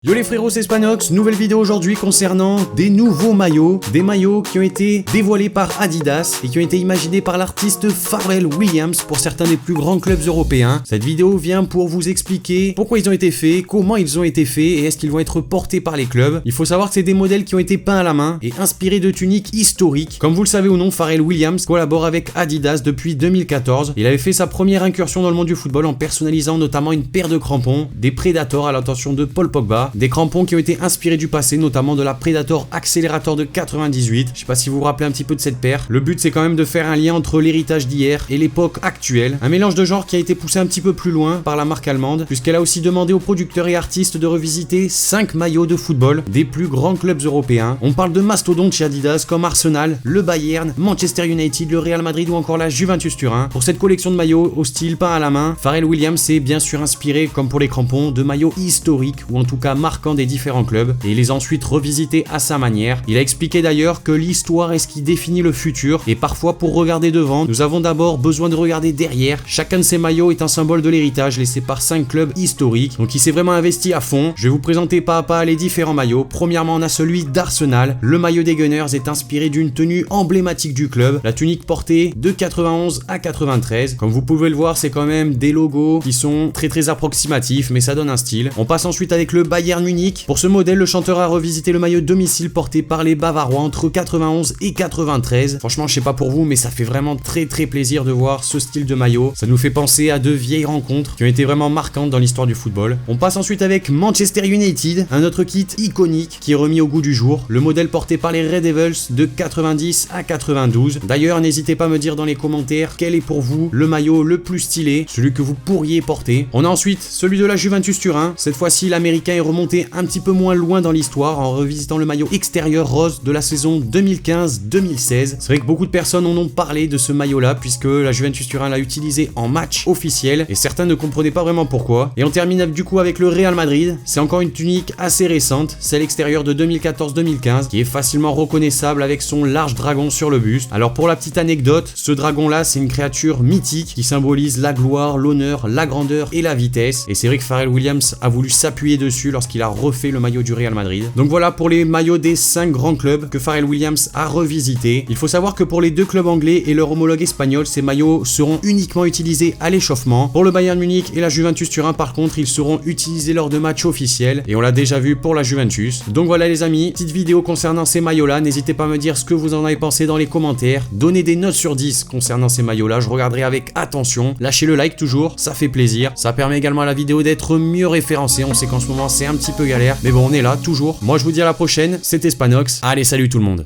Yo les frérots, c'est Spanox, nouvelle vidéo aujourd'hui concernant des nouveaux maillots, des maillots qui ont été dévoilés par Adidas et qui ont été imaginés par l'artiste Pharrell Williams pour certains des plus grands clubs européens. Cette vidéo vient pour vous expliquer pourquoi ils ont été faits, comment ils ont été faits et est-ce qu'ils vont être portés par les clubs. Il faut savoir que c'est des modèles qui ont été peints à la main et inspirés de tuniques historiques. Comme vous le savez ou non, Pharrell Williams collabore avec Adidas depuis 2014. Il avait fait sa première incursion dans le monde du football en personnalisant notamment une paire de crampons, des Predator à l'intention de Paul Pogba. Des crampons qui ont été inspirés du passé, notamment de la Predator Accelerator de 98. Je sais pas si vous vous rappelez un petit peu de cette paire. Le but c'est quand même de faire un lien entre l'héritage d'hier et l'époque actuelle. Un mélange de genres qui a été poussé un petit peu plus loin par la marque allemande, puisqu'elle a aussi demandé aux producteurs et artistes de revisiter 5 maillots de football des plus grands clubs européens. On parle de mastodontes chez Adidas comme Arsenal, le Bayern, Manchester United, le Real Madrid ou encore la Juventus Turin. Pour cette collection de maillots au style peint à la main, Pharrell Williams s'est bien sûr inspiré, comme pour les crampons, de maillots historiques ou en tout cas marquant des différents clubs et il les a ensuite revisités à sa manière. Il a expliqué d'ailleurs que l'histoire est ce qui définit le futur et parfois pour regarder devant, nous avons d'abord besoin de regarder derrière. Chacun de ces maillots est un symbole de l'héritage laissé par 5 clubs historiques, donc il s'est vraiment investi à fond. Je vais vous présenter pas à pas les différents maillots. Premièrement, on a celui d'Arsenal. Le maillot des Gunners est inspiré d'une tenue emblématique du club, la tunique portée de 91 à 93. Comme vous pouvez le voir, c'est quand même des logos qui sont très approximatifs, mais ça donne un style. On passe ensuite avec le Bayern Munich. Pour ce modèle, le chanteur a revisité le maillot domicile porté par les Bavarois entre 91 et 93. Franchement, je sais pas pour vous, mais ça fait vraiment très plaisir de voir ce style de maillot. Ça nous fait penser à de vieilles rencontres qui ont été vraiment marquantes dans l'histoire du football. On passe ensuite avec Manchester United, un autre kit iconique qui est remis au goût du jour. Le modèle porté par les Red Devils de 90 à 92. D'ailleurs, n'hésitez pas à me dire dans les commentaires quel est pour vous le maillot le plus stylé, celui que vous pourriez porter. On a ensuite celui de la Juventus Turin. Cette fois-ci, l'américain est remonté un petit peu moins loin dans l'histoire en revisitant le maillot extérieur rose de la saison 2015-2016. C'est vrai que beaucoup de personnes en ont parlé de ce maillot là puisque la Juventus Turin l'a utilisé en match officiel et certains ne comprenaient pas vraiment pourquoi. Et on termine du coup avec le Real Madrid. C'est encore une tunique assez récente, celle extérieure de 2014-2015 qui est facilement reconnaissable avec son large dragon sur le buste. Alors pour la petite anecdote, ce dragon là c'est une créature mythique qui symbolise la gloire, l'honneur, la grandeur et la vitesse. Et c'est vrai que Pharrell Williams a voulu s'appuyer dessus lorsqu'il a refait le maillot du Real Madrid. Donc voilà pour les maillots des 5 grands clubs que Pharrell Williams a revisité. Il faut savoir que pour les 2 clubs anglais et leur homologue espagnol, ces maillots seront uniquement utilisés à l'échauffement. Pour le Bayern Munich et la Juventus Turin par contre, ils seront utilisés lors de matchs officiels et on l'a déjà vu pour la Juventus. Donc voilà les amis, petite vidéo concernant ces maillots là, n'hésitez pas à me dire ce que vous en avez pensé dans les commentaires, donnez des notes sur 10 concernant ces maillots là, je regarderai avec attention, lâchez le like toujours, ça fait plaisir, ça permet également à la vidéo d'être mieux référencée, on sait qu'en ce moment c'est un petit peu galère, mais bon on est là toujours. Moi je vous dis à la prochaine, c'était Spanox, allez salut tout le monde.